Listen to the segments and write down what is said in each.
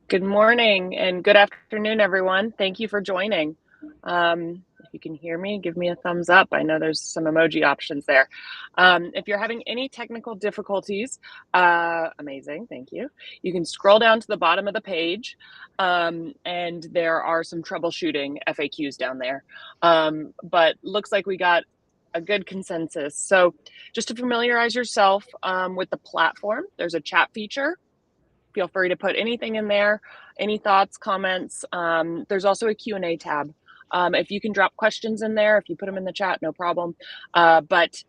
Good morning and good afternoon, everyone. Thank you for joining. If you can hear me, give me a thumbs up. I know there's some emoji options there. If you're having any technical difficulties, amazing, thank you. You can scroll down to the bottom of the page, and there are some troubleshooting FAQs down there. But looks like we got a good consensus. So just to familiarize yourself with the platform, there's a chat feature. Feel free to put anything in there, any thoughts, comments. There's also a Q&A tab. If you can drop questions in there, if you put them in the chat, no problem. But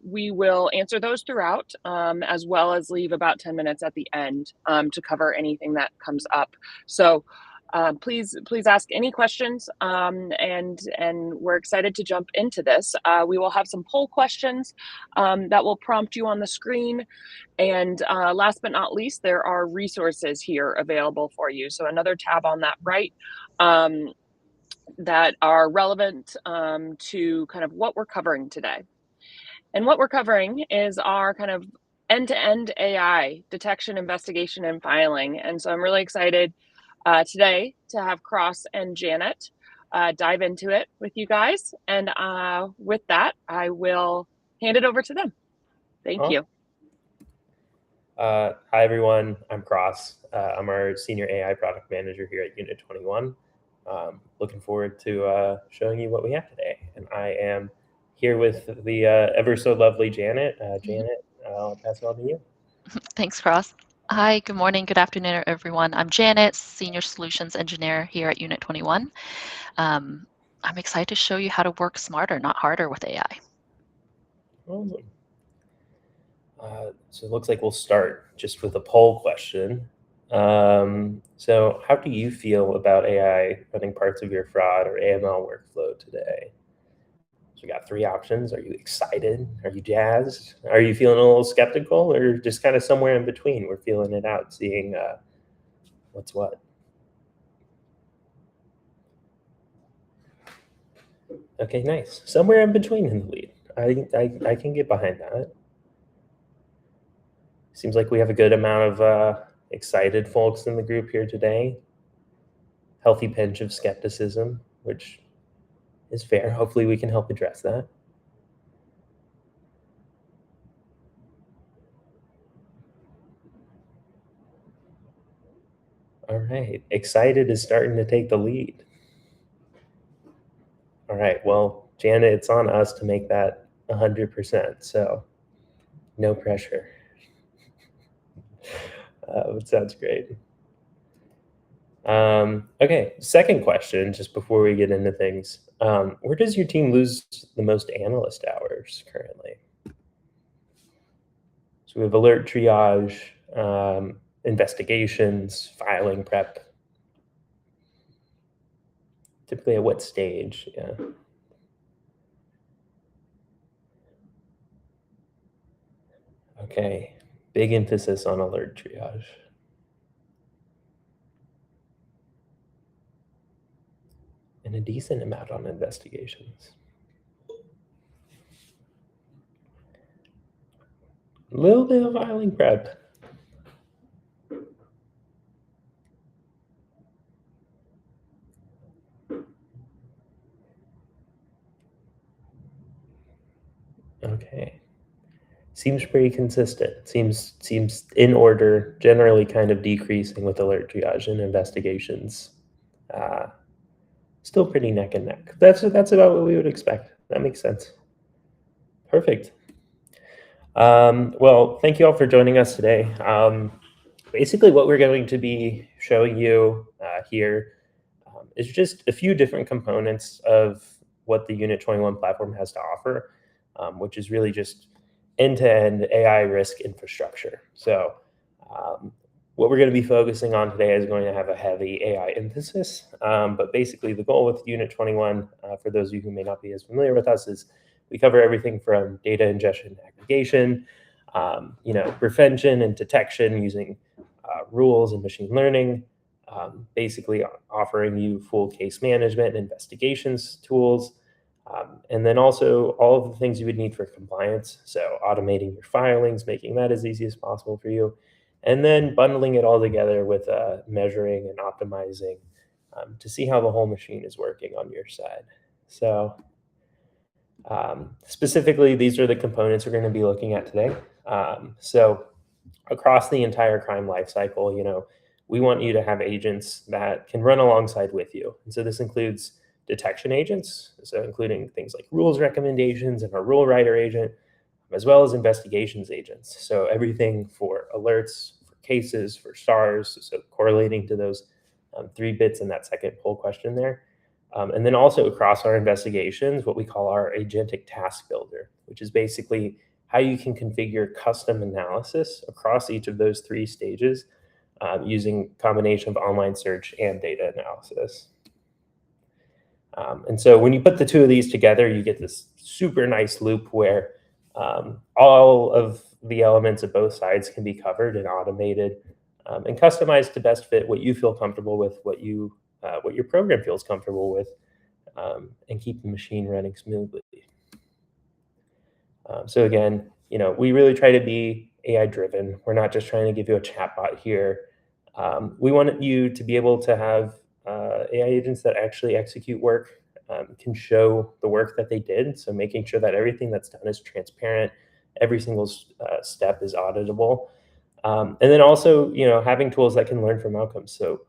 we will answer those throughout, as well as leave about 10 minutes at the end to cover anything that comes up. So please ask any questions, and we're excited to jump into this. We will have some poll questions that will prompt you on the screen. And last but not least, there are resources here available for you. So another tab on that right that are relevant to kind of what we're covering today. And what we're covering is our kind of end-to-end AI detection, investigation, and filing. And so I'm really excited today to have Cross and Janet dive into it with you guys. And with that, I will hand it over to them. Thank you. Hi, everyone. I'm Cross. I'm our Senior AI Product Manager here at Unit21. Looking forward to showing you what we have today. And I am here with the ever so lovely Janet. Janet, I'll pass it on to you. Thanks, Cross. Hi, good morning, good afternoon, everyone. I'm Janet, Senior Solutions Engineer here at Unit21. I'm excited to show you how to work smarter, not harder with AI. Awesome. So it looks like we'll start just with a poll question. So how do you feel about AI running parts of your fraud or AML workflow today? So we got three options. Are you excited? Are you jazzed? Are you feeling a little skeptical, or just kind of somewhere in between? We're feeling it out, seeing what's what. Okay, nice. Somewhere in between in the lead. I can get behind that. Seems like we have a good amount of excited folks in the group here today. Healthy pinch of skepticism, which is fair. Hopefully we can help address that. All right, excited is starting to take the lead. All right, well, Janet, it's on us to make that 100%, so no pressure. It sounds great. Okay, second question, just before we get into things. Where does your team lose the most analyst hours currently? So we have alert triage, investigations, filing prep. Typically at what stage? Yeah. Okay, big emphasis on alert triage. And a decent amount on investigations. A little bit of filing prep. Okay. Seems pretty consistent. Seems in order, generally kind of decreasing with alert triage and investigations. Still pretty neck and neck. That's about what we would expect. That makes sense. Perfect. Well, thank you all for joining us today. Basically, what we're going to be showing you here is just a few different components of what the Unit21 platform has to offer, which is really just end-to-end AI risk infrastructure. So what we're going to be focusing on today is going to have a heavy AI emphasis. But basically, the goal with Unit21, for those of you who may not be as familiar with us, is we cover everything from data ingestion and aggregation, prevention and detection using rules and machine learning, basically offering you full case management and investigations tools, and then also all of the things you would need for compliance. So automating your filings, making that as easy as possible for you, and then bundling it all together with measuring and optimizing to see how the whole machine is working on your side. So specifically, these are the components we're going to be looking at today. So across the entire crime lifecycle, we want you to have agents that can run alongside with you. And so this includes detection agents, so including things like rules recommendations and our rule writer agent, as well as investigations agents. So everything for alerts, for cases, for stars, so correlating to those 3 bits in that second poll question there. And then also across our investigations, what we call our agentic task builder, which is basically how you can configure custom analysis across each of those 3 stages using combination of online search and data analysis. And so when you put the 2 of these together, you get this super nice loop where all of the elements of both sides can be covered and automated and customized to best fit what you feel comfortable with, what your program feels comfortable with, and keep the machine running smoothly. So again, we really try to be AI driven. We're not just trying to give you a chatbot here. We want you to be able to have AI agents that actually execute work, can show the work that they did. So making sure that everything that's done is transparent, every single step is auditable. And then also, having tools that can learn from outcomes. So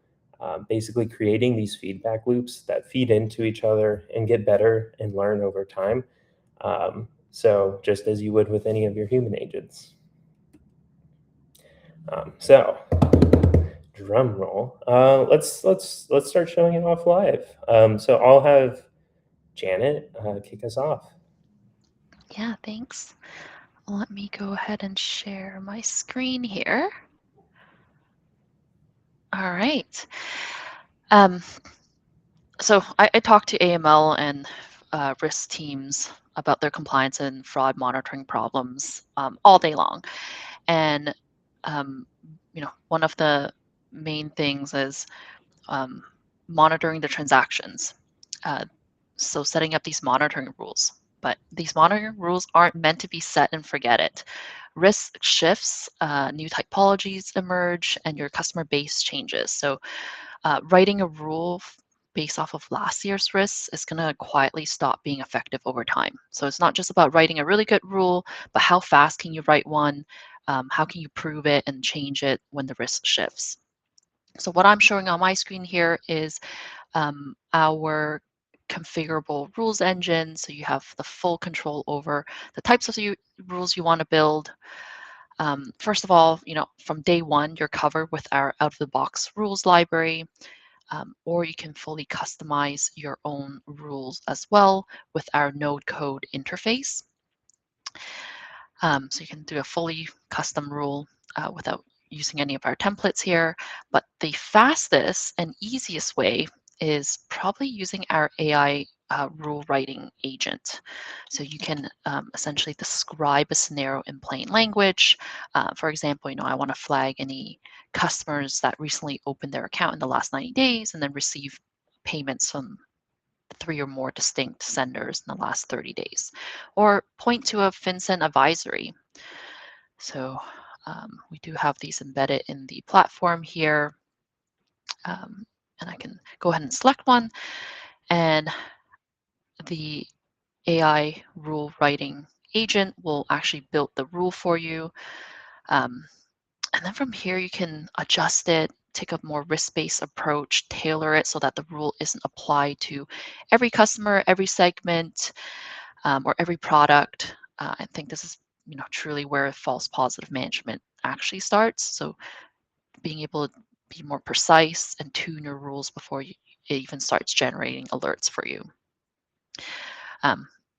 basically creating these feedback loops that feed into each other and get better and learn over time. So just as you would with any of your human agents. So drum roll. Let's start showing it off live. So I'll have Janet kick us off. Yeah, thanks. Let me go ahead and share my screen here. All right. So I talked to AML and risk teams about their compliance and fraud monitoring problems all day long. And, one of the main things is monitoring the transactions. So setting up these monitoring rules. But these monitoring rules aren't meant to be set and forget it. Risk shifts, new typologies emerge, and your customer base changes. So writing a rule based off of last year's risks is going to quietly stop being effective over time. So it's not just about writing a really good rule, but how fast can you write one? How can you prove it and change it when the risk shifts? So what I'm showing on my screen here is our configurable rules engine. So you have the full control over the types of rules you want to build. First of all, from day one, you're covered with our out-of-the-box rules library, or you can fully customize your own rules as well with our node code interface. So you can do a fully custom rule without using any of our templates here. But the fastest and easiest way is probably using our AI rule writing agent. So you can essentially describe a scenario in plain language. For example, I want to flag any customers that recently opened their account in the last 90 days and then receive payments from 3 or more distinct senders in the last 30 days. Or point to a FinCEN advisory. So we do have these embedded in the platform here. And I can go ahead and select one. And the AI rule writing agent will actually build the rule for you. And then from here, you can adjust it, take a more risk-based approach, tailor it so that the rule isn't applied to every customer, every segment, or every product. I think this is truly where false positive management actually starts. So being able to be more precise and tune your rules before it even starts generating alerts for you.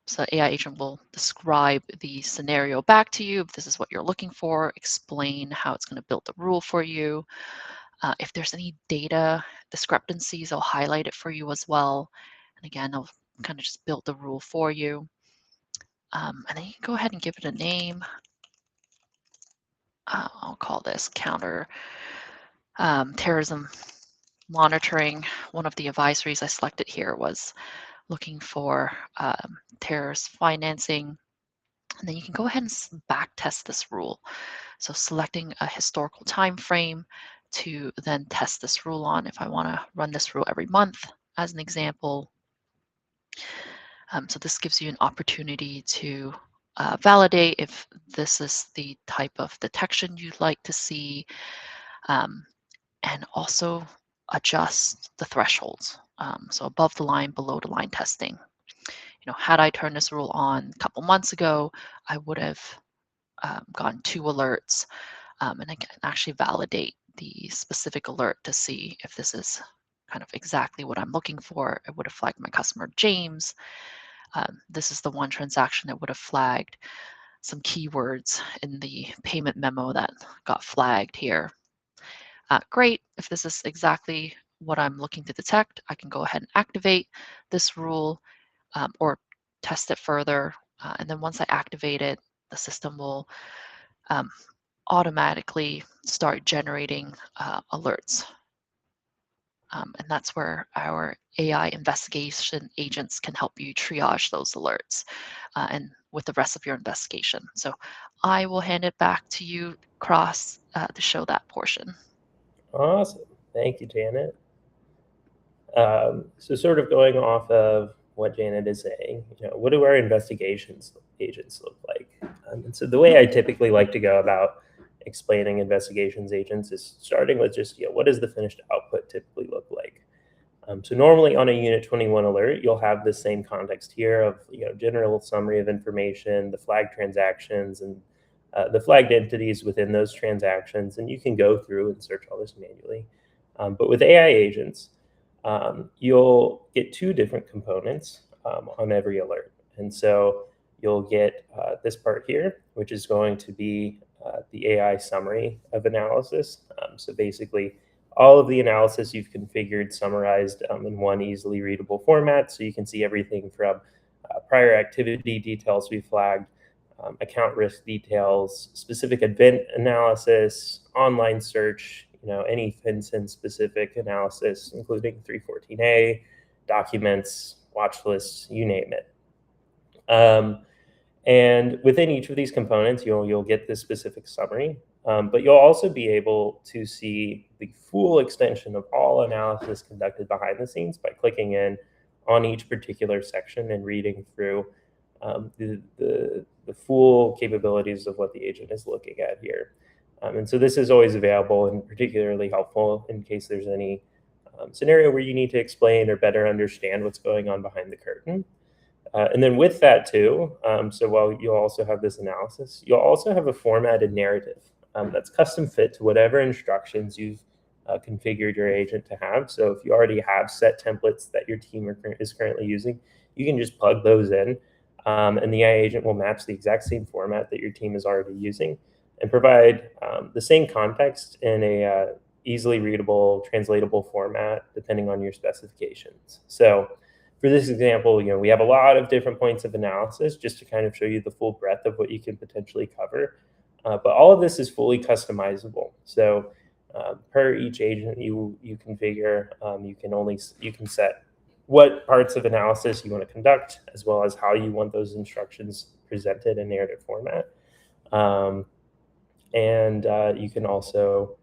So AI agent will describe the scenario back to you. If this is what you're looking for, explain how it's going to build the rule for you. If there's any data discrepancies, I'll highlight it for you as well. And again, I'll kind of just build the rule for you. And then you can go ahead and give it a name. I'll call this counter terrorism monitoring. One of the advisories I selected here was looking for terrorist financing. And then you can go ahead and backtest this rule. So selecting a historical time frame to then test this rule on if I want to run this rule every month as an example. So this gives you an opportunity to validate if this is the type of detection you'd like to see, and also adjust the thresholds. So above the line, below the line testing. Had I turned this rule on a couple months ago, I would have gotten 2 alerts, and I can actually validate the specific alert to see if this is kind of exactly what I'm looking for. It would have flagged my customer, James. This is the one transaction that would have flagged some keywords in the payment memo that got flagged here. Great, if this is exactly what I'm looking to detect, I can go ahead and activate this rule or test it further. And then once I activate it, the system will automatically start generating alerts. And that's where our AI investigation agents can help you triage those alerts and with the rest of your investigation. So I will hand it back to you, Cross, to show that portion. Awesome. Thank you, Janet. So sort of going off of what Janet is saying, what do our investigations agents look like? And so the way I typically like to go about explaining investigations agents is starting with just, what does the finished output typically look like? So normally on a Unit21 alert, you'll have the same context here of, general summary of information, the flagged transactions, and the flagged entities within those transactions. And you can go through and search all this manually. But with AI agents, you'll get 2 different components on every alert. And so you'll get this part here, which is going to be the AI summary of analysis. So basically, all of the analysis you've configured summarized in one easily readable format. So you can see everything from prior activity details we flagged, account risk details, specific event analysis, online search, any FinCEN specific analysis, including 314A, documents, watch lists, you name it. And within each of these components, you'll get this specific summary, but you'll also be able to see the full extension of all analysis conducted behind the scenes by clicking in on each particular section and reading through the full capabilities of what the agent is looking at here. And so this is always available and particularly helpful in case there's any scenario where you need to explain or better understand what's going on behind the curtain. And then with that too, so while you'll also have this analysis, you'll also have a formatted narrative that's custom fit to whatever instructions you've configured your agent to have. So if you already have set templates that your team is currently using, you can just plug those in, and the AI agent will match the exact same format that your team is already using and provide the same context in a easily readable, translatable format, depending on your specifications. So for this example, we have a lot of different points of analysis just to kind of show you the full breadth of what you can potentially cover. But all of this is fully customizable. So per each agent you configure, you can set what parts of analysis you want to conduct, as well as how you want those instructions presented in narrative format. And you can also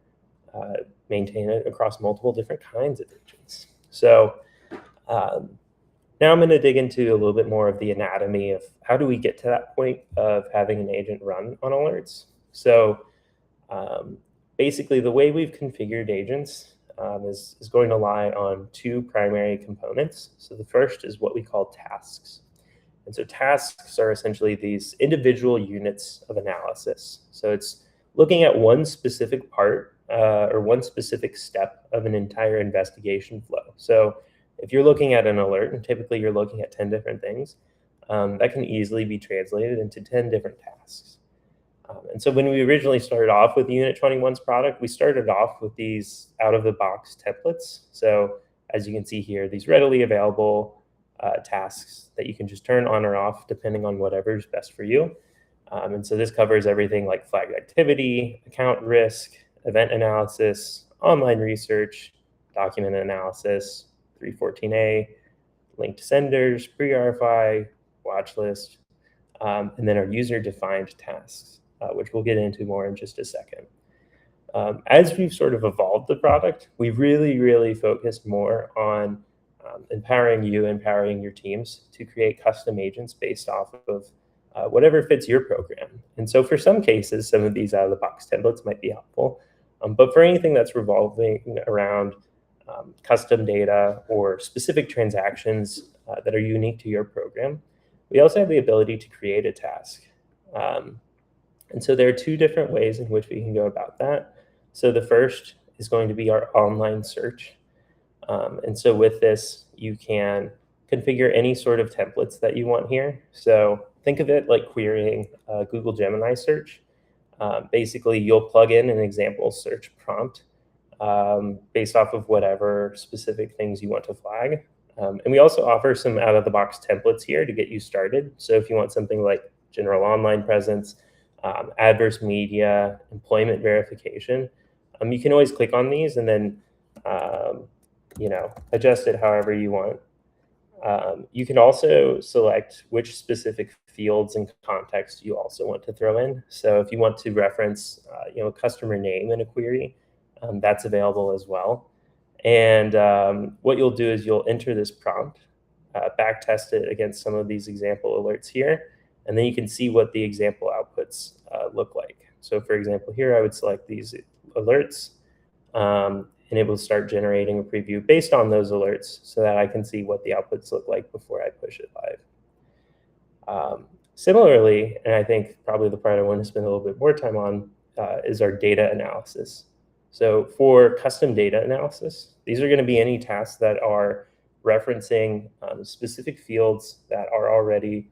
maintain it across multiple different kinds of agents. So now I'm going to dig into a little bit more of the anatomy of how do we get to that point of having an agent run on alerts. So basically, the way we've configured agents is going to lie on 2 primary components. So the first is what we call tasks. And so tasks are essentially these individual units of analysis. So it's looking at one specific part or one specific step of an entire investigation flow. So if you're looking at an alert, and typically you're looking at 10 different things, that can easily be translated into 10 different tasks. And so when we originally started off with Unit21's product, we started off with these out-of-the-box templates. So as you can see here, these readily available tasks that you can just turn on or off depending on whatever's best for you. And so this covers everything like flagged activity, account risk, event analysis, online research, document analysis, 314A, linked senders, pre-RFI, watch list. and then our user-defined tasks, which we'll get into more in just a second. As we've sort of evolved the product, we've really focused more on empowering your teams to create custom agents based off of whatever fits your program. And so for some cases, some of these out-of-the-box templates might be helpful. But for anything that's revolving around custom data or specific transactions that are unique to your program, we also have the ability to create a task. And so there are two different ways in which we can go about that. So the first is going to be our online search. And so with this, you can configure any sort of templates that you want here. So think of it like querying a Google Gemini search. Basically, you'll plug in an example search prompt based off of whatever specific things you want to flag. And we also offer some out-of-the-box templates here to get you started. So if you want something like general online presence, adverse media, employment verification, you can always click on these and then adjust it however you want. You can also select which specific fields and context you also want to throw in. So if you want to reference, a customer name in a query, that's available as well. And what you'll do is you'll enter this prompt, backtest it against some of these example alerts here, and then you can see what the example outputs look like. So for example, here I would select these alerts, and it will start generating a preview based on those alerts so that I can see what the outputs look like before I push it live. Similarly, and I think probably the part I want to spend a little bit more time on is our data analysis. So for custom data analysis, these are going to be any tasks that are referencing specific fields that are already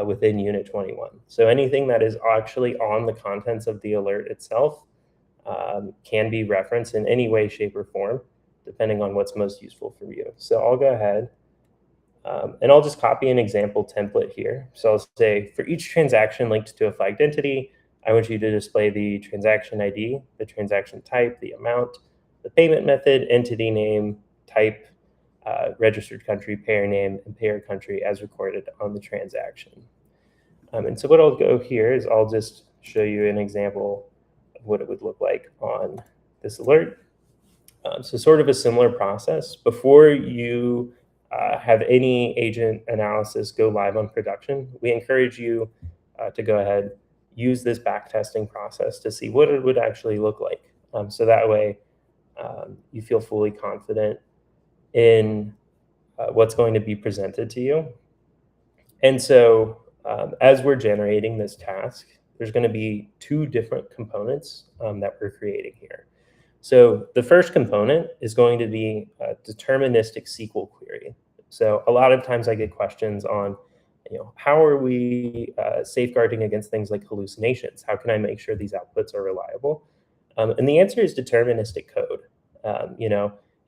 within Unit21. So anything that is actually on the contents of the alert itself can be referenced in any way, shape, or form, depending on what's most useful for you. So I'll go ahead and I'll just copy an example template here. So I'll say for each transaction linked to a flagged entity, I want you to display the transaction ID, the transaction type, the amount, the payment method, entity name, type, registered country, payer name, and payer country as recorded on the transaction. And so what I'll go here is I'll just show you an example of what it would look like on this alert. So sort of a similar process. Before you have any agent analysis go live on production, we encourage you to go ahead, use this backtesting process to see what it would actually look like. So that way you feel fully confident in what's going to be presented to you. And so as we're generating this task, there's going to be two different components that we're creating here. So the first component is going to be a deterministic SQL query. So a lot of times I get questions on, how are we safeguarding against things like hallucinations? How can I make sure these outputs are reliable? And the answer is deterministic code.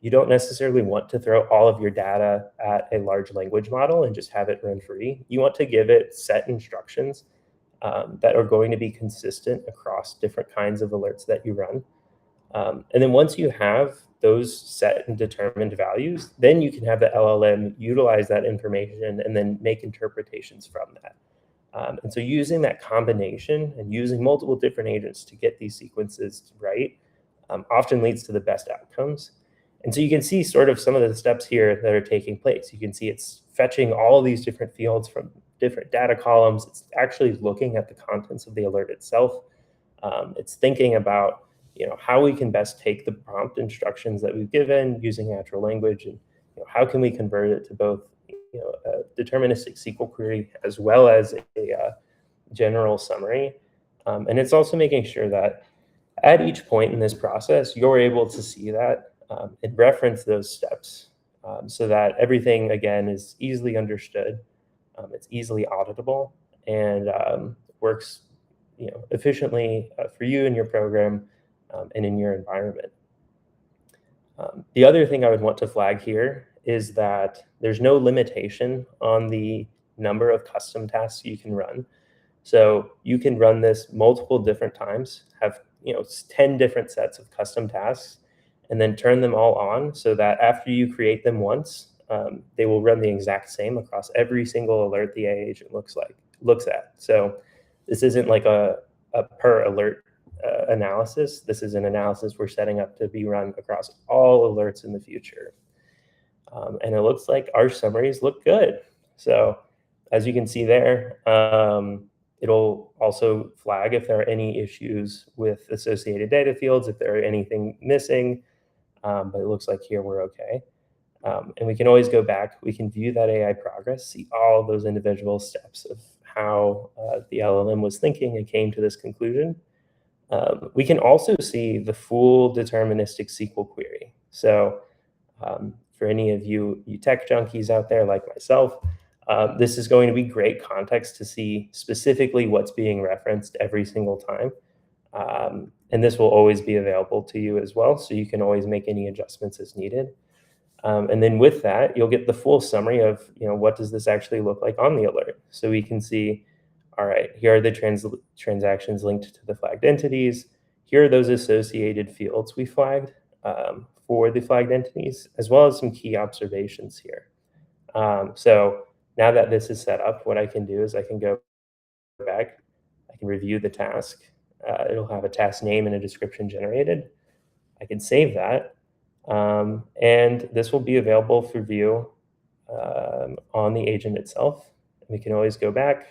You don't necessarily want to throw all of your data at a large language model and just have it run free. You want to give it set instructions that are going to be consistent across different kinds of alerts that you run. And then once you have those set and determined values, then you can have the LLM utilize that information and then make interpretations from that. And so using that combination and using multiple different agents to get these sequences right often leads to the best outcomes. And so you can see sort of some of the steps here that are taking place. You can see it's fetching all these different fields from different data columns. It's actually looking at the contents of the alert itself. It's thinking about how we can best take the prompt instructions that we've given using natural language, and how can we convert it to both a deterministic SQL query as well as a general summary. And it's also making sure that at each point in this process, you're able to see that and reference those steps so that everything, again, is easily understood, it's easily auditable, and works efficiently for you and your program and in your environment. The other thing I would want to flag here is that there's no limitation on the number of custom tasks you can run. So you can run this multiple different times, have 10 different sets of custom tasks, and then turn them all on so that after you create them once, they will run the exact same across every single alert the AI agent looks looks at. So this isn't like a per alert analysis. This is an analysis we're setting up to be run across all alerts in the future. And it looks like our summaries look good. So as you can see there, it'll also flag if there are any issues with associated data fields, if there are anything missing, but it looks like here we're okay. And we can always go back. We can view that AI progress, see all of those individual steps of how the LLM was thinking and came to this conclusion. We can also see the full deterministic SQL query. So for any of you tech junkies out there like myself, this is going to be great context to see specifically what's being referenced every single time. And this will always be available to you as well, so you can always make any adjustments as needed. And then with that, you'll get the full summary of, what does this actually look like on the alert? So we can see, all right, here are the transactions linked to the flagged entities. Here are those associated fields we flagged for the flagged entities, as well as some key observations here. So now that this is set up, what I can do is I can go back, I can review the task. It'll have a task name and a description generated. I can save that. And this will be available for view on the agent itself. We can always go back,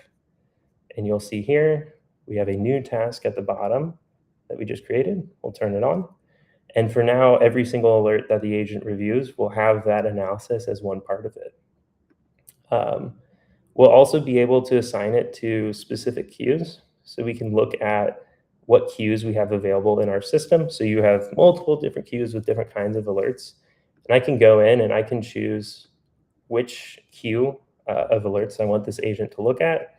and you'll see here, we have a new task at the bottom that we just created. We'll turn it on. And for now, every single alert that the agent reviews will have that analysis as one part of it. We'll also be able to assign it to specific queues. So we can look at what queues we have available in our system. So you have multiple different queues with different kinds of alerts. And I can go in and I can choose which queue of alerts I want this agent to look at.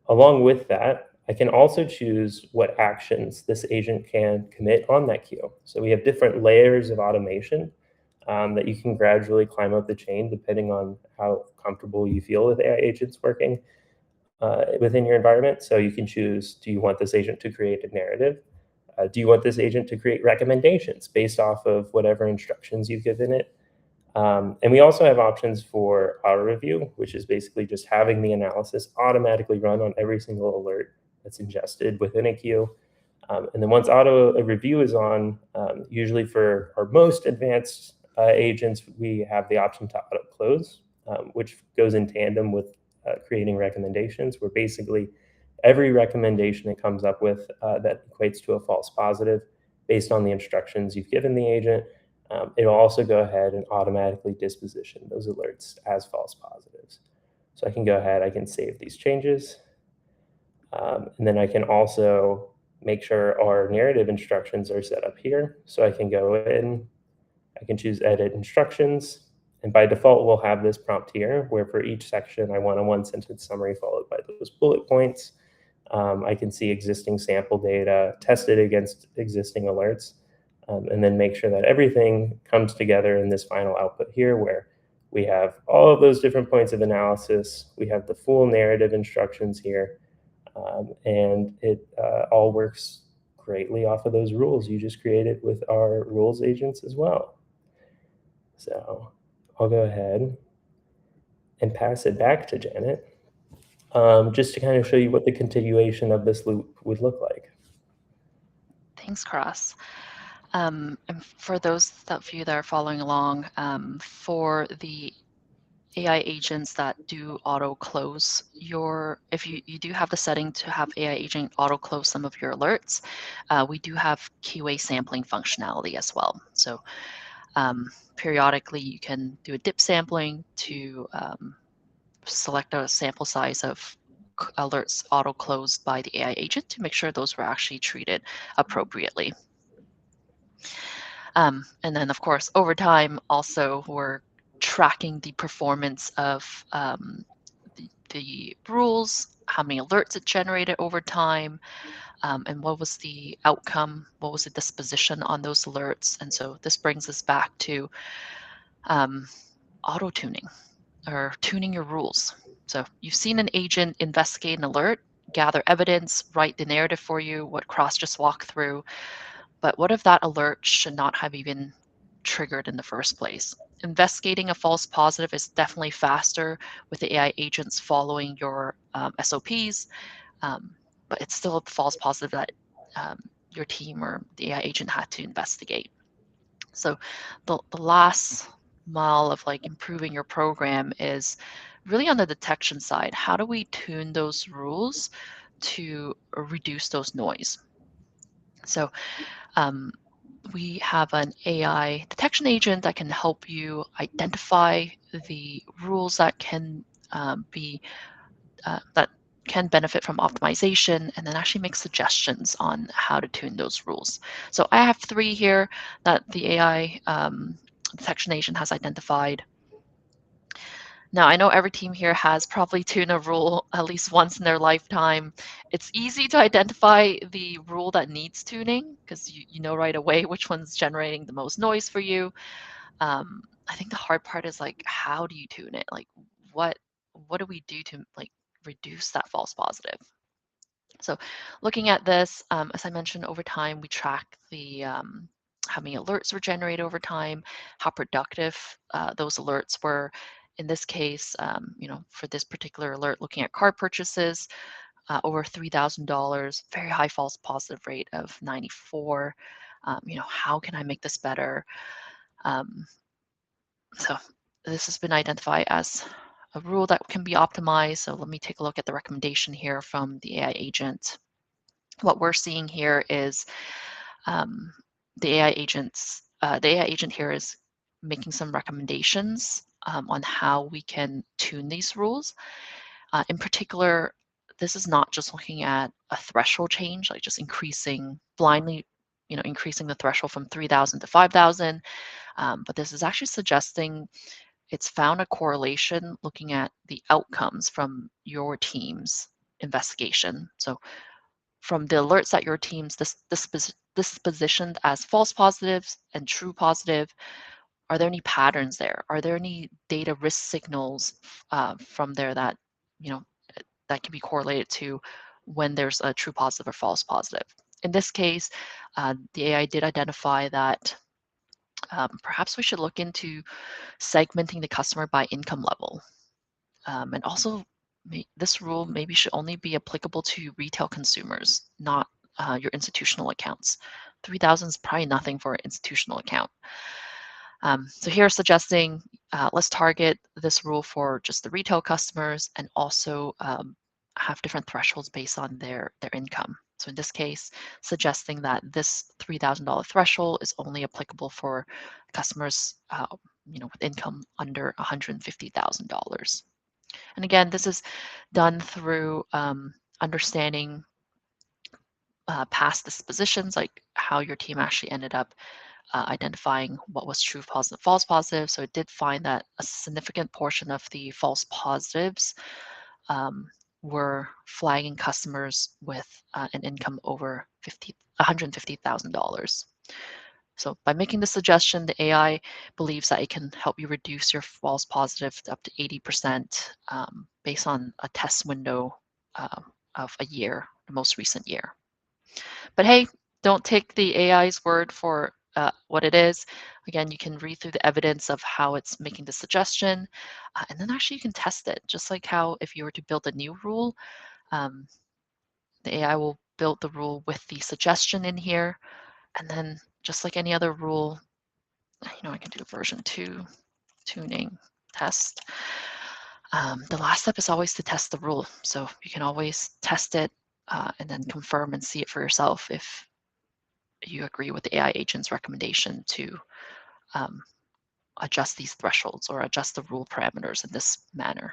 Along with that, I can also choose what actions this agent can commit on that queue. So we have different layers of automation that you can gradually climb up the chain depending on how comfortable you feel with AI agents working within your environment. So you can choose, do you want this agent to create a narrative? Do you want this agent to create recommendations based off of whatever instructions you've given it? And we also have options for auto review, which is basically just having the analysis automatically run on every single alert that's ingested within a queue. And then once auto review is on, usually for our most advanced agents, we have the option to auto close, which goes in tandem with creating recommendations, where basically every recommendation it comes up with that equates to a false positive based on the instructions you've given the agent, it'll also go ahead and automatically disposition those alerts as false positives. So I can go ahead, I can save these changes. And then I can also make sure our narrative instructions are set up here. So I can go in, I can choose edit instructions. And by default, we'll have this prompt here where for each section, I want a one-sentence summary followed by those bullet points. I can see existing sample data tested against existing alerts, and then make sure that everything comes together in this final output here where we have all of those different points of analysis. We have the full narrative instructions here, and it all works greatly off of those rules you just created with our rules agents as well. So I'll go ahead and pass it back to Janet, just to kind of show you what the continuation of this loop would look like. Thanks, Cross. And for those of you that are following along, for the AI agents that do auto close if you do have the setting to have AI agent auto close some of your alerts, we do have QA sampling functionality as well. So periodically you can do a dip sampling to select a sample size of alerts auto closed by the AI agent to make sure those were actually treated appropriately. And then, of course, over time, also we're tracking the performance of the rules, how many alerts it generated over time, and what was the outcome, what was the disposition on those alerts. And so this brings us back to auto-tuning or tuning your rules. So you've seen an agent investigate an alert, gather evidence, write the narrative for you, what Cross just walked through. But what if that alert should not have even triggered in the first place? investigating a false positive is definitely faster with the AI agents following your SOPs, but it's still a false positive that your team or the AI agent had to investigate. So the last mile of like improving your program is really on the detection side. How do we tune those rules to reduce those noise? So we have an AI detection agent that can help you identify the rules that can that can benefit from optimization, and then actually make suggestions on how to tune those rules. So I have 3 here that the AI detection agent has identified. Now, I know every team here has probably tuned a rule at least once in their lifetime. It's easy to identify the rule that needs tuning because you know right away which one's generating the most noise for you. I think the hard part is like, how do you tune it? Like, what do we do to like reduce that false positive? So looking at this, as I mentioned, over time, we track the how many alerts were generated over time, how productive those alerts were. In this case, for this particular alert, looking at car purchases, over $3,000, very high false positive rate of 94. How can I make this better? So this has been identified as a rule that can be optimized. So let me take a look at the recommendation here from the AI agent. What we're seeing here is the AI agent here is making some recommendations on how we can tune these rules. In particular, this is not just looking at a threshold change, like just blindly increasing the threshold from 3,000 to 5,000. But this is actually suggesting it's found a correlation looking at the outcomes from your team's investigation. So from the alerts that your team's dispositioned as false positives and true positive, are there any patterns there? Are there any data risk signals from there that that can be correlated to when there's a true positive or false positive? In this case, the AI did identify that perhaps we should look into segmenting the customer by income level. And also, this rule maybe should only be applicable to retail consumers, not your institutional accounts. 3,000 is probably nothing for an institutional account. So here suggesting let's target this rule for just the retail customers and also have different thresholds based on their income. So in this case, suggesting that this $3,000 threshold is only applicable for customers with income under $150,000. And again, this is done through understanding past dispositions, like how your team actually ended up identifying what was true positive, false positive. So it did find that a significant portion of the false positives were flagging customers with an income over $150,000. So by making the suggestion, the AI believes that it can help you reduce your false positive up to 80% based on a test window of a year, the most recent year. But hey, don't take the AI's word for what it is. Again, you can read through the evidence of how it's making the suggestion, and then actually you can test it. Just like how if you were to build a new rule, the AI will build the rule with the suggestion in here, and then just like any other rule, I can do version 2 tuning test. The last step is always to test the rule. So you can always test it and then confirm and see it for yourself if you agree with the AI agent's recommendation to adjust these thresholds or adjust the rule parameters in this manner.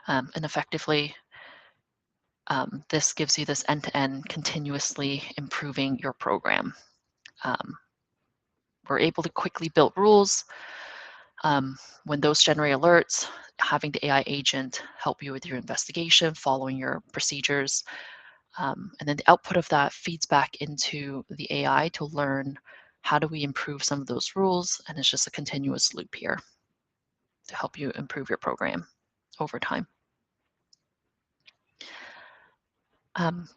And effectively, this gives you this end-to-end continuously improving your program. We're able to quickly build rules. When those generate alerts, having the AI agent help you with your investigation, following your procedures, and then the output of that feeds back into the AI to learn how do we improve some of those rules, and it's just a continuous loop here to help you improve your program over time.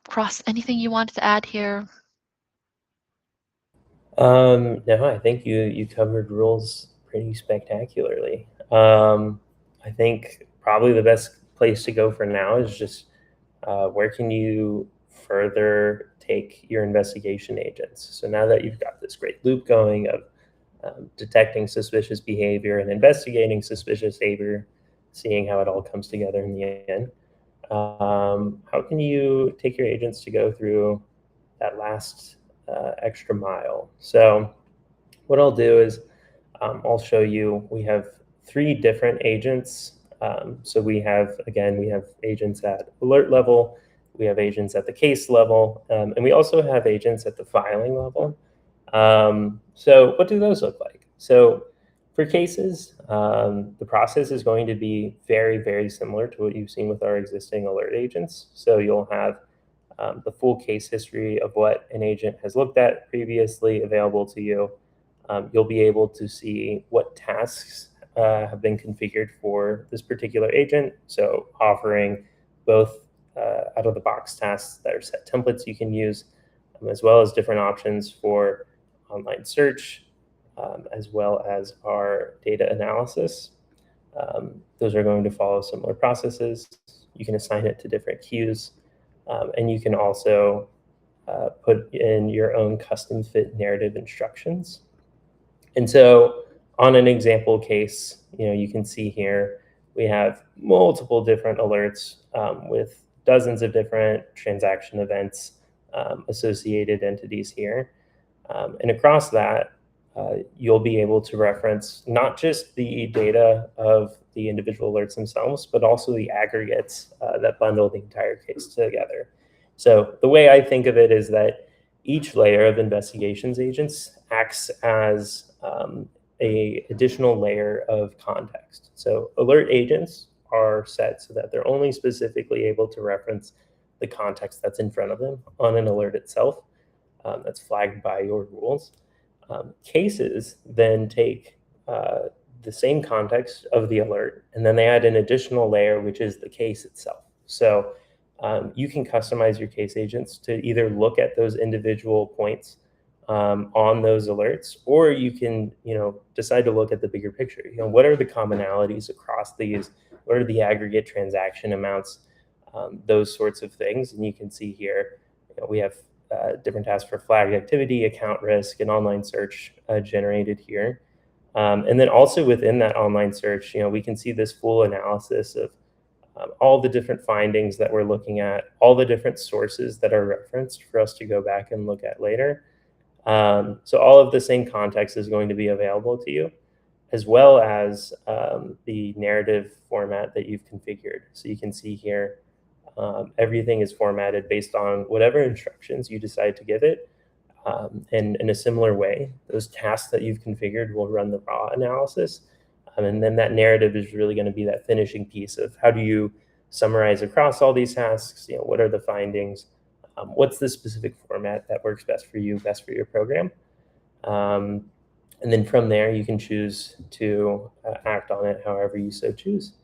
Cross, anything you wanted to add here? No, I think you covered rules pretty spectacularly. I think probably the best place to go for now is just where can you further take your investigation agents? So now that you've got this great loop going of detecting suspicious behavior and investigating suspicious behavior, seeing how it all comes together in the end, how can you take your agents to go through that last extra mile? So what I'll do is I'll show you, we have 3 different agents. So we have agents at alert level, we have agents at the case level, and we also have agents at the filing level. So what do those look like? So for cases, the process is going to be very, very similar to what you've seen with our existing alert agents. So you'll have the full case history of what an agent has looked at previously available to you. You'll be able to see what tasks have been configured for this particular agent. So offering both out-of-the-box tasks that are set templates you can use, as well as different options for online search, as well as our data analysis. Those are going to follow similar processes. You can assign it to different queues, and you can also put in your own custom fit narrative instructions. And so on an example case, you can see here, we have multiple different alerts with dozens of different transaction events, associated entities here. And across that, you'll be able to reference not just the data of the individual alerts themselves, but also the aggregates that bundle the entire case together. So the way I think of it is that each layer of investigations agents acts as a additional layer of context. So alert agents are set so that they're only specifically able to reference the context that's in front of them on an alert itself, that's flagged by your rules. Cases then take the same context of the alert, and then they add an additional layer, which is the case itself. So you can customize your case agents to either look at those individual points on those alerts, or you can decide to look at the bigger picture. What are the commonalities across these? What are the aggregate transaction amounts? Those sorts of things. And you can see here, we have different tasks for flagged activity, account risk, and online search generated here. And then also within that online search, we can see this full analysis of all the different findings that we're looking at, all the different sources that are referenced for us to go back and look at later. So all of the same context is going to be available to you, as well as the narrative format that you've configured. So you can see here, everything is formatted based on whatever instructions you decide to give it. And in a similar way, those tasks that you've configured will run the raw analysis. And then that narrative is really going to be that finishing piece of how do you summarize across all these tasks? What are the findings? What's the specific format that works best for you, best for your program? And then from there, you can choose to act on it however you so choose.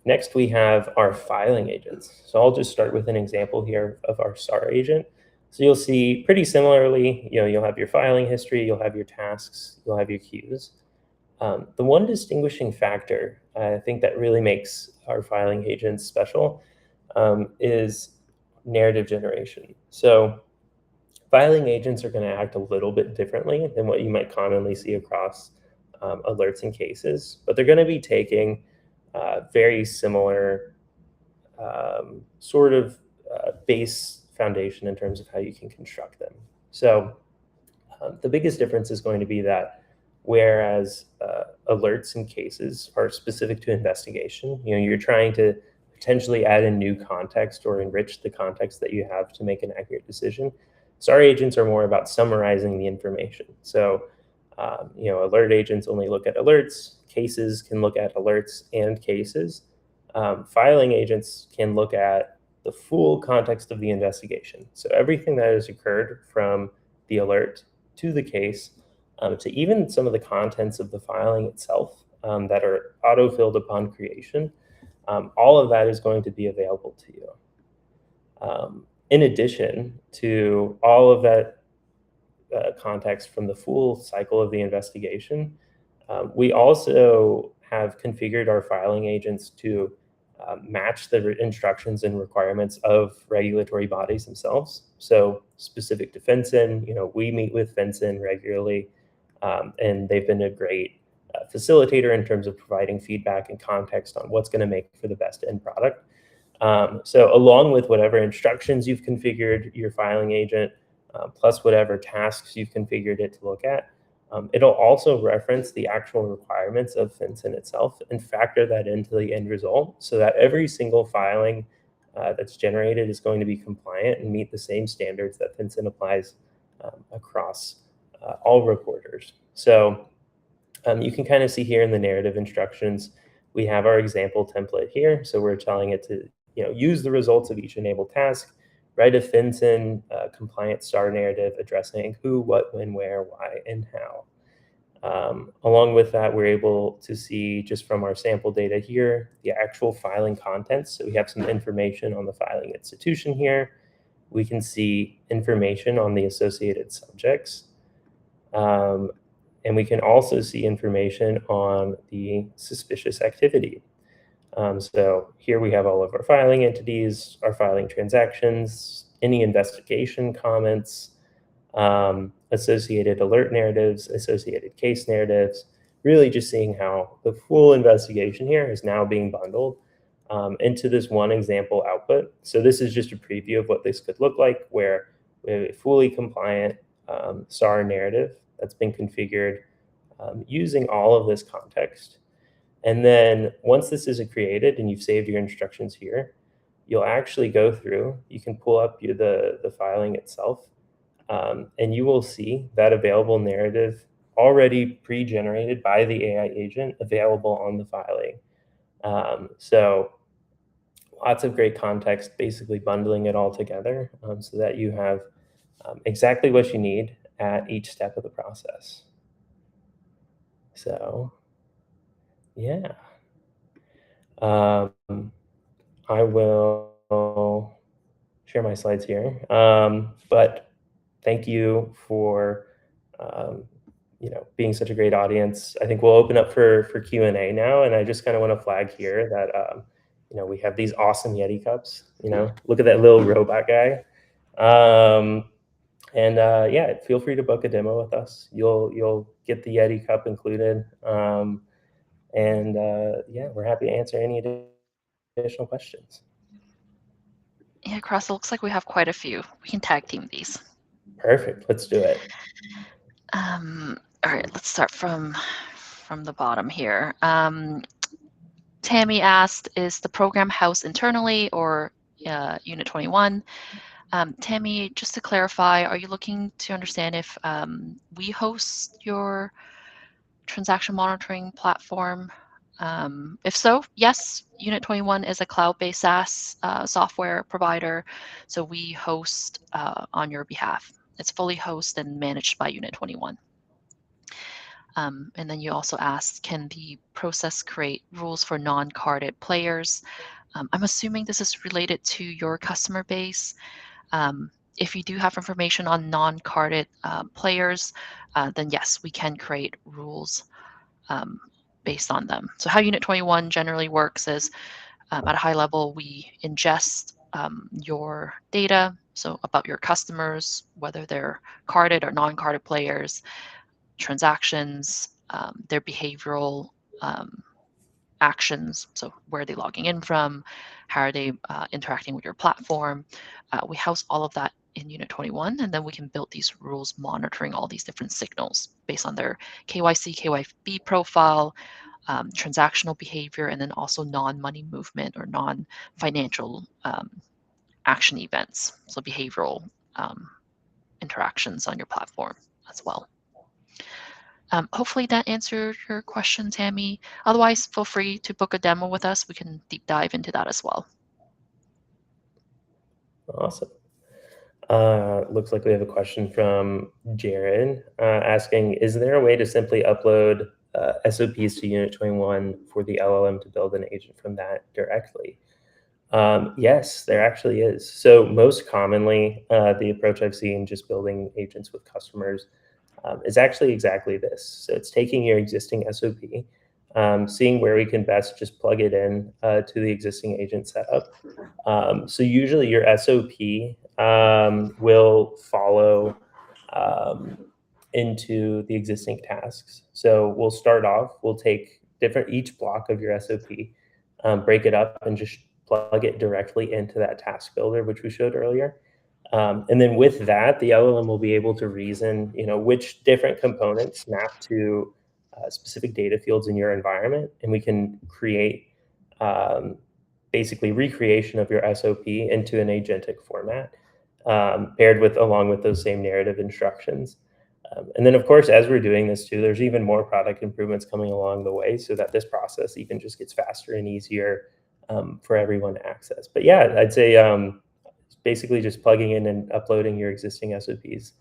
Next, we have our filing agents. So I'll just start with an example here of our SAR agent. So you'll see pretty similarly, you'll have your filing history, you'll have your tasks, you'll have your queues. The one distinguishing factor, I think that really makes our filing agents special, is narrative generation. So filing agents are going to act a little bit differently than what you might commonly see across alerts and cases, but they're going to be taking very similar sort of base foundation in terms of how you can construct them. So the biggest difference is going to be that whereas alerts and cases are specific to investigation, you're trying to potentially add a new context or enrich the context that you have to make an accurate decision. SAR agents are more about summarizing the information. So, alert agents only look at alerts. Cases can look at alerts and cases. Filing agents can look at the full context of the investigation. So everything that has occurred from the alert to the case, to even some of the contents of the filing itself that are auto-filled upon creation, all of that is going to be available to you. In addition to all of that context from the full cycle of the investigation. We also have configured our filing agents to match the instructions and requirements of regulatory bodies themselves. So specific to FinCEN, we meet with FinCEN regularly, and they've been a great facilitator in terms of providing feedback and context on what's going to make for the best end product. So along with whatever instructions you've configured your filing agent, plus whatever tasks you've configured it to look at, it'll also reference the actual requirements of FinCEN itself and factor that into the end result so that every single filing that's generated is going to be compliant and meet the same standards that FinCEN applies across all reporters. So you can kind of see here in the narrative instructions, we have our example template here. So we're telling it to use the results of each enabled task, write a FinCEN compliant star narrative addressing who, what, when, where, why, and how. Along with that, we're able to see just from our sample data here, the actual filing contents. So we have some information on the filing institution here. We can see information on the associated subjects. And we can also see information on the suspicious activity. So here we have all of our filing entities, our filing transactions, any investigation comments, associated alert narratives, associated case narratives, really just seeing how the full investigation here is now being bundled into this one example output. So this is just a preview of what this could look like, where we have a fully compliant SAR narrative that's been configured using all of this context. And then once this is created and you've saved your instructions here, you'll actually go through, you can pull up the filing itself, and you will see that available narrative already pre-generated by the AI agent available on the filing. So lots of great context, basically bundling it all together so that you have exactly what you need at each step of the process. So yeah, I will share my slides here, but thank you for being such a great audience. I think we'll open up for Q&A now, and I just kind of want to flag here that we have these awesome Yeti cups. Look at that little robot guy, and yeah, feel free to book a demo with us. You'll get the Yeti cup included. And yeah, we're happy to answer any additional questions. Yeah, Cross, it looks like we have quite a few. We can tag team these. Perfect. Let's do it. All right, let's start from the bottom here. Tammy asked, is the program housed internally or Unit21? Tammy, just to clarify, are you looking to understand if we host your transaction monitoring platform? If so, yes, Unit21 is a cloud-based SaaS software provider, so we host on your behalf. It's fully hosted and managed by Unit21. And then you also asked, can the process create rules for non-carded players? I'm assuming this is related to your customer base. If you do have information on non-carded players, then yes, we can create rules based on them. So how Unit21 generally works is, at a high level, we ingest your data, so about your customers, whether they're carded or non-carded players, transactions, their behavioral actions, so where are they logging in from, how are they interacting with your platform. We house all of that in Unit21, and then we can build these rules monitoring all these different signals based on their KYC, KYB profile, transactional behavior, and then also non-money movement or non-financial action events, so behavioral interactions on your platform as well. Hopefully that answered your question, Tammy. Otherwise, feel free to book a demo with us. We can deep dive into that as well. Awesome. Looks like we have a question from Jared asking, is there a way to simply upload SOPs to Unit21 for the LLM to build an agent from that directly? Yes, there actually is. So most commonly, the approach I've seen just building agents with customers is actually exactly this. So it's taking your existing SOP, seeing where we can best just plug it in to the existing agent setup. So usually your SOP will follow um, into the existing tasks. So we'll start off, we'll take each block of your SOP, break it up and just plug it directly into that task builder, which we showed earlier. And then with that, the LLM will be able to reason, which different components map to specific data fields in your environment, and we can create um, basically recreation of your SOP into an agentic format, paired along with those same narrative instructions. And then, of course, as we're doing this too, there's even more product improvements coming along the way, so that this process even just gets faster and easier for everyone to access. But yeah, I'd say basically just plugging in and uploading your existing SOPs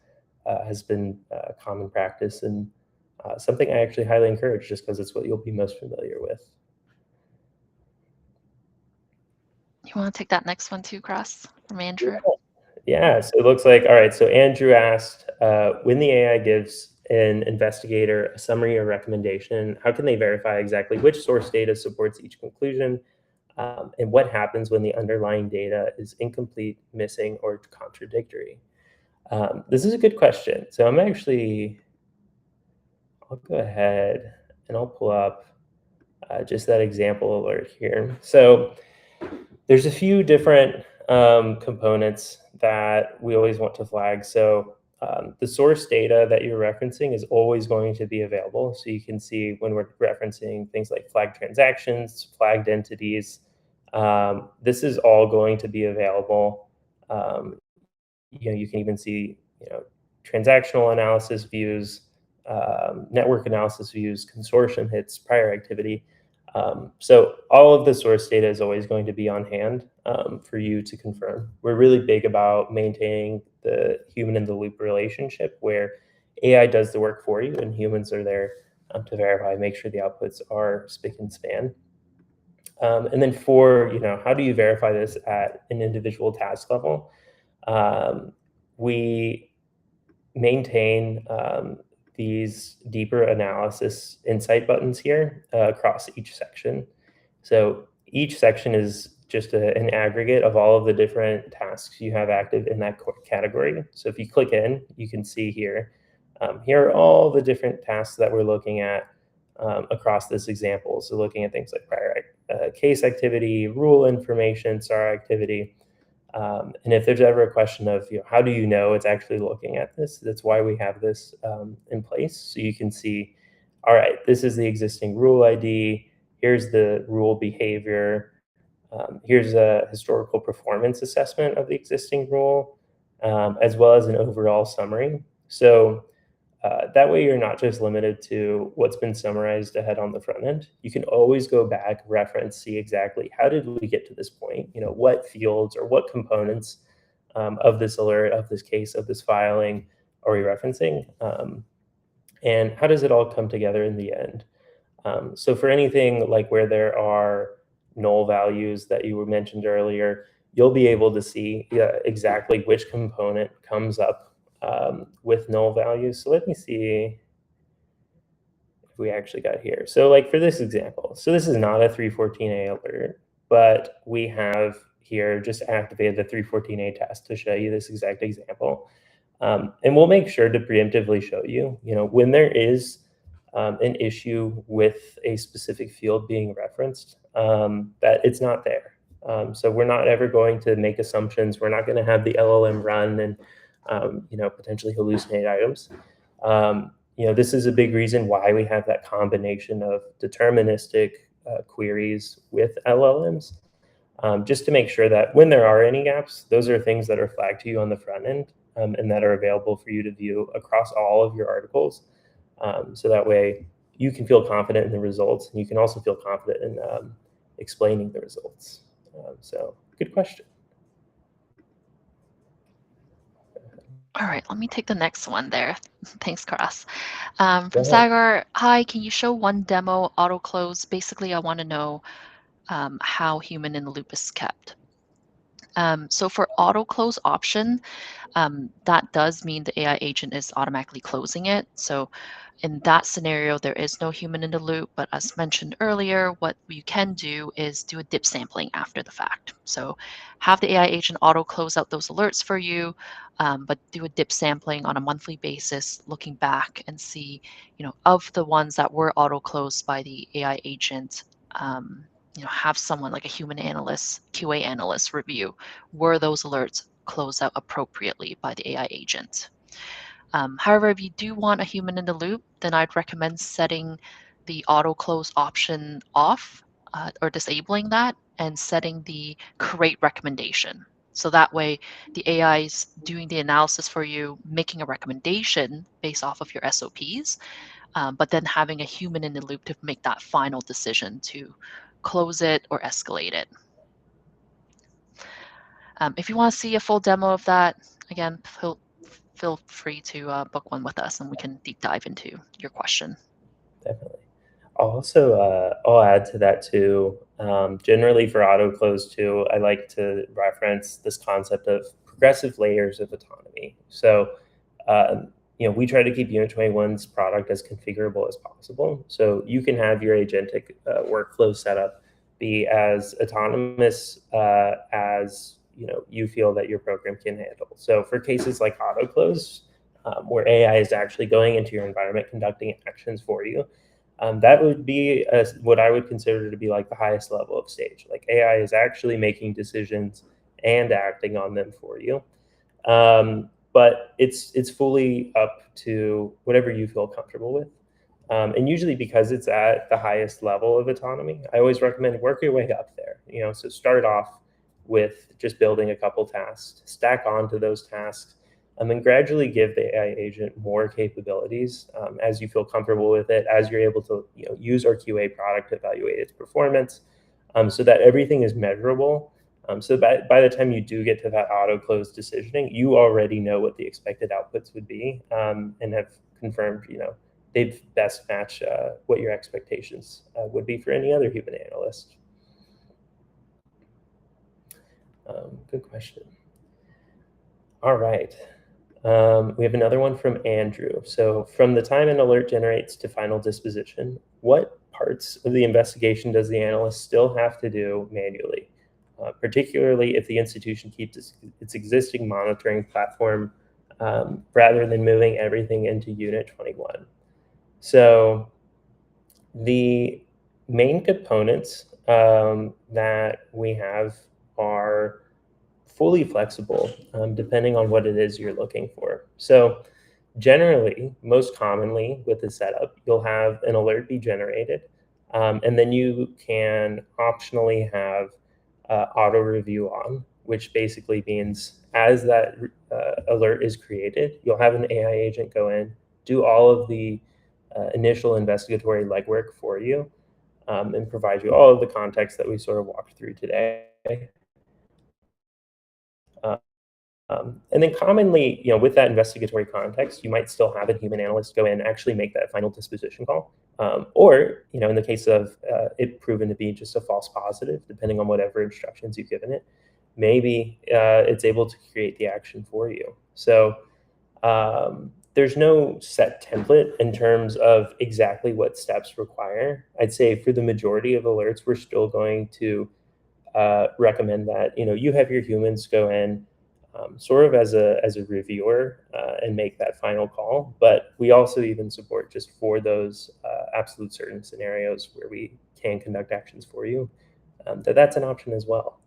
has been common practice and something I actually highly encourage just because it's what you'll be most familiar with. You want to take that next one too, Cross, from Andrew? Yeah, so it looks like, all right, so Andrew asked, when the AI gives an investigator a summary or recommendation, how can they verify exactly which source data supports each conclusion? And what happens when the underlying data is incomplete, missing, or contradictory? This is a good question. So I'll go ahead and I'll pull up just that example alert here. So there's a few different components that we always want to flag. So the source data that you're referencing is always going to be available. So you can see when we're referencing things like flagged transactions, flagged entities, this is all going to be available. You can even see, transactional analysis views, network analysis views, consortium hits, prior activity. So all of the source data is always going to be on hand for you to confirm. We're really big about maintaining the human in the loop relationship where AI does the work for you and humans are there to verify, make sure the outputs are spick and span. And then for, how do you verify this at an individual task level? We maintain these deeper analysis insight buttons here across each section. So each section is just an aggregate of all of the different tasks you have active in that category. So if you click in, you can see here, here are all the different tasks that we're looking at across this example. So looking at things like prior case activity, rule information, SAR activity. And if there's ever a question of, how do you know it's actually looking at this? That's why we have this in place. So you can see, all right, this is the existing rule ID. Here's the rule behavior. Here's a historical performance assessment of the existing rule, as well as an overall summary. So that way you're not just limited to what's been summarized ahead on the front end. You can always go back, reference, see exactly how did we get to this point? What fields or what components of this alert, of this case, of this filing are we referencing? And how does it all come together in the end? So for anything like where there are null values that you mentioned earlier, you'll be able to see exactly which component comes up with null values. So let me see if we actually got here. So like for this example, so this is not a 314A alert, but we have here just activated the 314A test to show you this exact example. And we'll make sure to preemptively show you, when there is an issue with a specific field being referenced, that it's not there. So we're not ever going to make assumptions. We're not going to have the LLM run and potentially hallucinate items. This is a big reason why we have that combination of deterministic queries with LLMs, just to make sure that when there are any gaps, those are things that are flagged to you on the front end and that are available for you to view across all of your articles. So that way you can feel confident in the results and you can also feel confident in explaining the results. So good question. All right, let me take the next one there. Thanks, Cross. From Sagar, hi, can you show one demo auto close? Basically, I want to know how human in the loop is kept. So for auto close option, that does mean the AI agent is automatically closing it. So in that scenario, there is no human in the loop. But as mentioned earlier, what you can do is do a dip sampling after the fact. So have the AI agent auto close out those alerts for you, but do a dip sampling on a monthly basis, looking back and see, of the ones that were auto closed by the AI agent, have someone like a human analyst, QA analyst review, were those alerts closed out appropriately by the AI agent. However, if you do want a human in the loop, then I'd recommend setting the auto close option off or disabling that and setting the create recommendation. So that way the AI is doing the analysis for you, making a recommendation based off of your SOPs, but then having a human in the loop to make that final decision to close it or escalate it. If you want to see a full demo of that, again, feel free to book one with us and we can deep dive into your question. Definitely. I'll add to that too. Generally for auto close too, I like to reference this concept of progressive layers of autonomy. So, we try to keep Unit21's product as configurable as possible. So you can have your agentic workflow setup be as autonomous as you feel that your program can handle. So for cases like auto close, where AI is actually going into your environment, conducting actions for you, that would be what I would consider to be like the highest level of stage. Like AI is actually making decisions and acting on them for you. But it's fully up to whatever you feel comfortable with. And usually because it's at the highest level of autonomy, I always recommend work your way up there. So start off with just building a couple tasks, stack onto those tasks, and then gradually give the AI agent more capabilities as you feel comfortable with it, as you're able to use our QA product to evaluate its performance, so that everything is measurable. So by the time you do get to that auto close decisioning, you already know what the expected outputs would be, and have confirmed they'd best match what your expectations would be for any other human analyst. Good question. All right. We have another one from Andrew. So from the time an alert generates to final disposition, what parts of the investigation does the analyst still have to do manually, particularly if the institution keeps its existing monitoring platform rather than moving everything into Unit21? So the main components that we have are fully flexible depending on what it is you're looking for. So generally, most commonly with the setup, you'll have an alert be generated, and then you can optionally have auto review on, which basically means as that alert is created, you'll have an AI agent go in, do all of the initial investigatory legwork for you, and provide you all of the context that we sort of walked through today. And then commonly, with that investigatory context, you might still have a human analyst go in and actually make that final disposition call. Or, in the case of it proven to be just a false positive, depending on whatever instructions you've given it, maybe it's able to create the action for you. So there's no set template in terms of exactly what steps require. I'd say for the majority of alerts, we're still going to recommend that you have your humans go in sort of as a reviewer and make that final call. But we also even support just for those absolute certain scenarios where we can conduct actions for you, that's an option as well.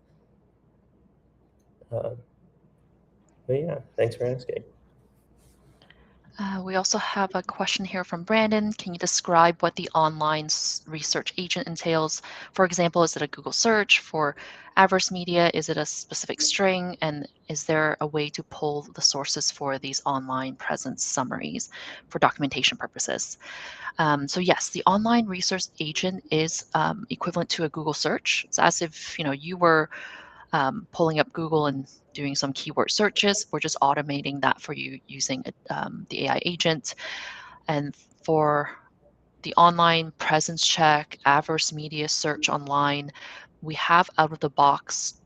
But yeah, thanks for asking. We also have a question here from Brandon. Can you describe what the online research agent entails? For example, is it a Google search? For adverse media, is it a specific string? And is there a way to pull the sources for these online presence summaries for documentation purposes? So yes, the online research agent is equivalent to a Google search. It's as if you were pulling up Google and doing some keyword searches. We're just automating that for you using the AI agent. And for the online presence check, adverse media search online, we have out-of-the-box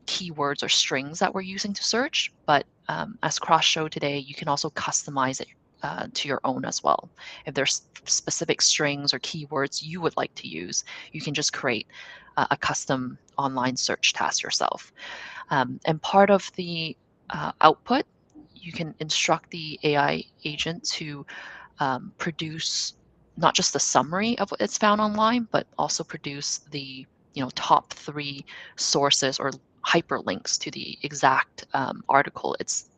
keywords or strings that we're using to search, but as Cross showed today, you can also customize it to your own as well. If there's specific strings or keywords you would like to use, you can just create a custom online search task yourself. And part of the output, you can instruct the AI agent to produce not just a summary of what it's found online, but also produce the top 3 sources or hyperlinks to the exact article it's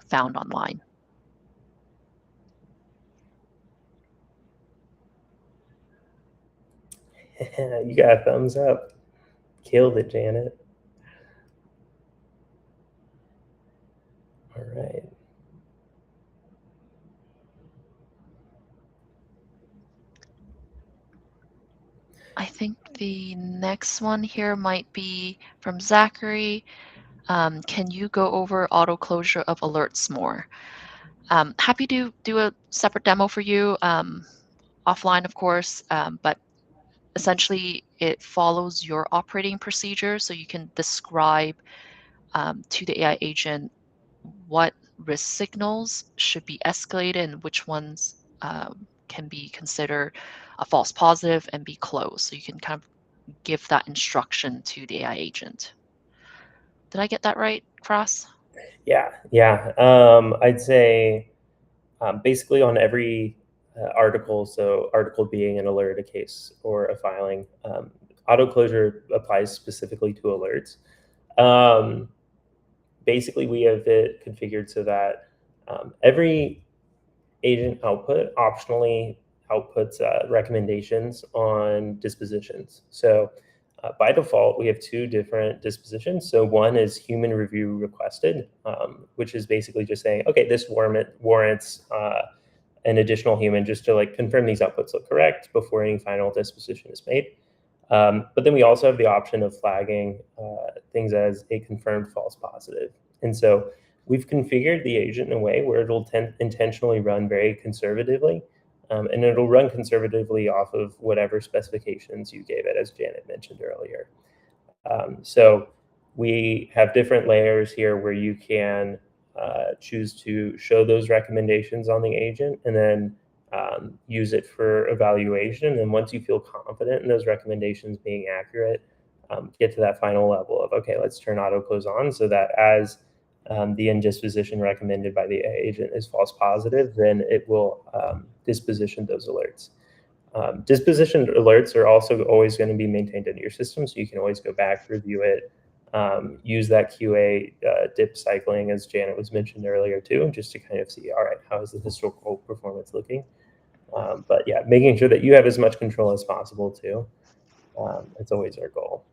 found online. You got a thumbs up. Killed it, Janet. All right. I think the next one here might be from Zachary. Can you go over auto closure of alerts more? Happy to do a separate demo for you offline, of course, but essentially it follows your operating procedure, so you can describe to the AI agent what risk signals should be escalated and which ones can be considered a false positive and be closed. So you can kind of give that instruction to the AI agent. Did I get that right, Cross? Yeah. I'd say basically on every article, so article being an alert, a case, or a filing, auto closure applies specifically to alerts. Basically, we have it configured so that every agent output optionally outputs recommendations on dispositions. So by default, we have 2 different dispositions. So one is human review requested, which is basically just saying, okay, this warrants an additional human just to confirm these outputs look correct before any final disposition is made. But then we also have the option of flagging things as a confirmed false positive. And so we've configured the agent in a way where it'll intentionally run very conservatively, and it'll run conservatively off of whatever specifications you gave it, as Janet mentioned earlier. So we have different layers here where you can choose to show those recommendations on the agent and then use it for evaluation. And once you feel confident in those recommendations being accurate, get to that final level of, okay, let's turn auto close on so that as the indisposition recommended by the agent is false positive, then it will disposition those alerts. Disposition alerts are also always going to be maintained in your system, so you can always go back, review it, use that QA dip cycling, as Janet was mentioned earlier too, just to kind of see, all right, how is the historical performance looking? But yeah, making sure that you have as much control as possible too. It's always our goal.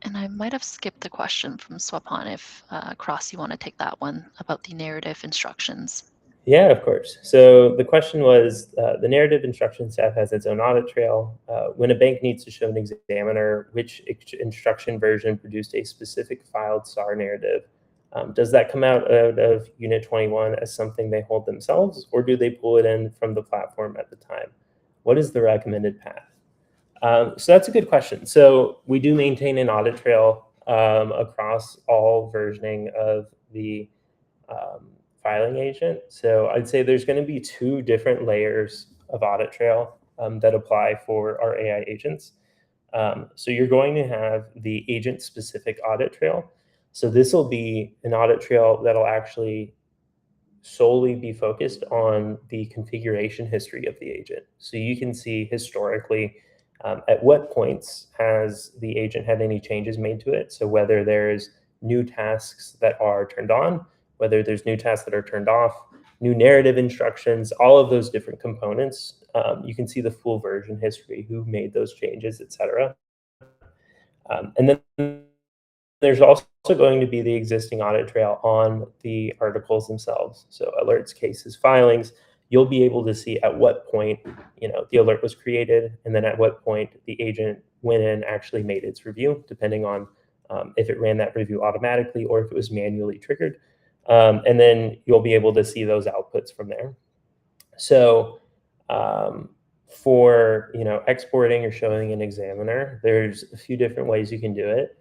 And I might have skipped the question from Swapan if, Cross, you want to take that one about the narrative instructions. Yeah, of course. So the question was, the narrative instruction set has its own audit trail. When a bank needs to show an examiner which instruction version produced a specific filed SAR narrative, does that come out of Unit21 as something they hold themselves, or do they pull it in from the platform at the time? What is the recommended path? So that's a good question. So we do maintain an audit trail across all versioning of the filing agent. So I'd say there's going to be 2 different layers of audit trail that apply for our AI agents. So you're going to have the agent-specific audit trail. So this will be an audit trail that'll actually solely be focused on the configuration history of the agent. So you can see historically at what points has the agent had any changes made to it. So whether there's new tasks that are turned on, whether there's new tasks that are turned off, new narrative instructions, all of those different components. You can see the full version history, who made those changes, etc. And then there's also going to be the existing audit trail on the articles themselves. So alerts, cases, filings, you'll be able to see at what point the alert was created, and then at what point the agent went in, actually made its review, depending on if it ran that review automatically or if it was manually triggered. And then you'll be able to see those outputs from there. So For exporting or showing an examiner, there's a few different ways you can do it.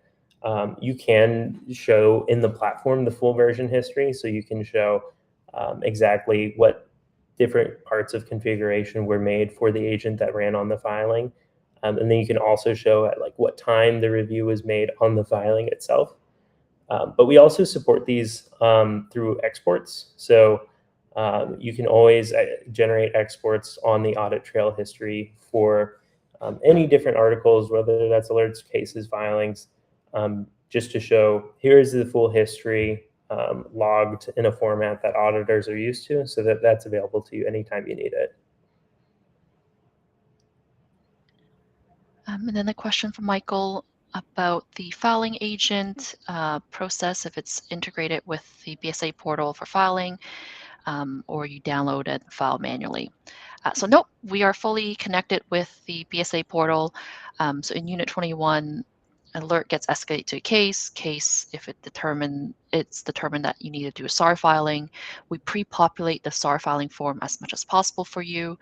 You can show in the platform the full version history, so you can show exactly what different parts of configuration were made for the agent that ran on the filing. And then you can also show at what time the review was made on the filing itself. But we also support these through exports. So you can always generate exports on the audit trail history for any different articles, whether that's alerts, cases, filings, just to show here's the full history logged in a format that auditors are used to, so that that's available to you anytime you need it. And then a question from Michael about the filing agent process, if it's integrated with the BSA portal for filing, or you download it and file manually. So nope, we are fully connected with the BSA portal. So in Unit21, alert gets escalated to a case. If it's determined that you need to do a SAR filing, we pre-populate the SAR filing form as much as possible for you,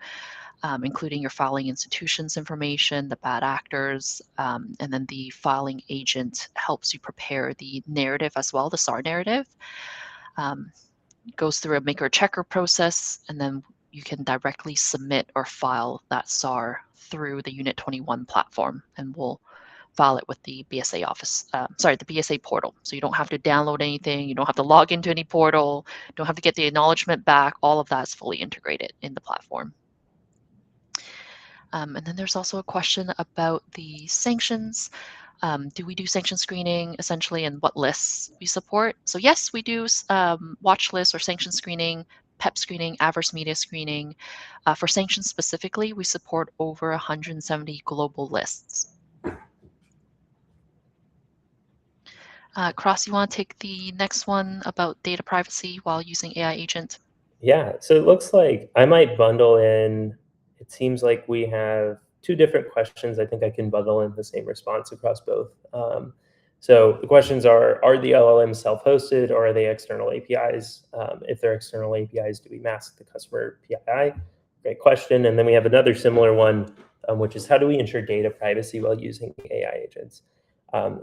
including your filing institutions information, the bad actors, and then the filing agent helps you prepare the narrative as well, the SAR narrative. Goes through a maker checker process, and then you can directly submit or file that SAR through the Unit21 platform, and we'll file it with the BSA office, the BSA portal. So you don't have to download anything, you don't have to log into any portal, don't have to get the acknowledgement back. All of that's fully integrated in the platform. And then there's also a question about the sanctions. Do we do sanction screening essentially, and what lists we support? So yes, we do watch lists or sanction screening, PEP screening, adverse media screening. For sanctions specifically, we support over 170 global lists. Cross, you want to take the next one about data privacy while using AI agent? Yeah, so it looks like I might bundle in, it seems like we have two different questions. I think I can bundle in the same response across both. So the questions are the LLMs self-hosted or are they external APIs? If they're external APIs, do we mask the customer PII? Great question. And then we have another similar one, which is how do we ensure data privacy while using AI agents?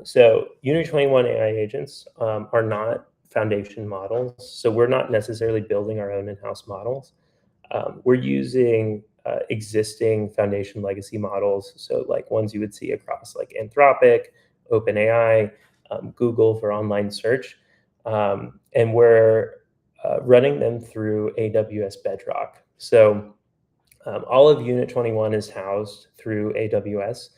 So Unit21 AI agents are not foundation models. So we're not necessarily building our own in-house models. We're using existing foundation legacy models. So like ones you would see across like Anthropic, OpenAI, Google for online search. And we're running them through AWS Bedrock. So all of Unit21 is housed through AWS,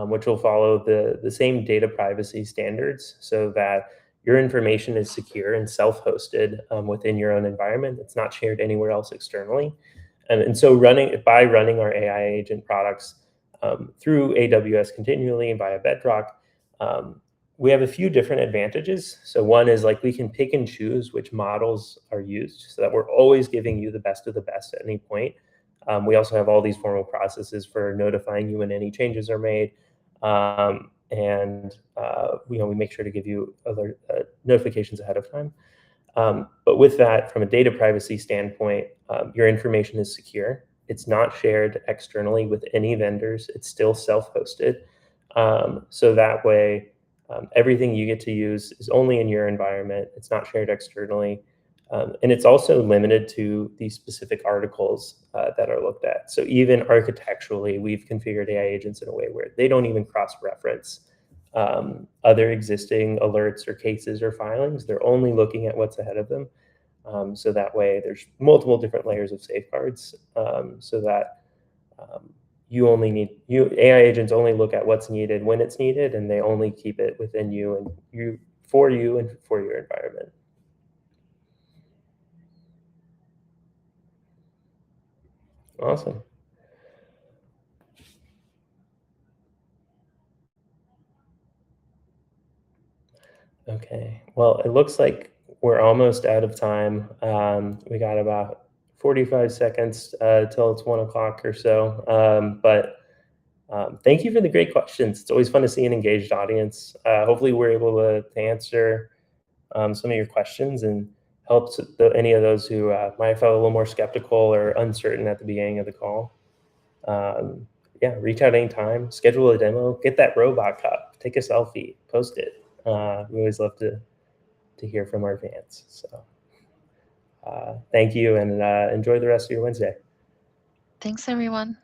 which will follow the same data privacy standards so that your information is secure and self-hosted within your own environment. It's not shared anywhere else externally. And so by running our AI agent products through AWS continually and via Bedrock, we have a few different advantages. So one is like we can pick and choose which models are used so that we're always giving you the best of the best at any point. We also have all these formal processes for notifying you when any changes are made. We make sure to give you other notifications ahead of time. But with that, from a data privacy standpoint, your information is secure. It's not shared externally with any vendors. It's still self-hosted. So that way, everything you get to use is only in your environment. It's not shared externally. And it's also limited to the specific articles that are looked at. So even architecturally, we've configured AI agents in a way where they don't even cross-reference other existing alerts or cases or filings. They're only looking at what's ahead of them. So that way there's multiple different layers of safeguards so that AI agents only look at what's needed when it's needed, and they only keep it within you and for your environment. Awesome. Okay, well, it looks like we're almost out of time. We got about 45 seconds till it's 1 o'clock or so. Thank you for the great questions. It's always fun to see an engaged audience. Hopefully we're able to answer some of your questions and help any of those who might have felt a little more skeptical or uncertain at the beginning of the call. Yeah, reach out anytime, schedule a demo, get that robot cup, take a selfie, post it. We always love to hear from our fans. So thank you, and enjoy the rest of your Wednesday. Thanks, everyone.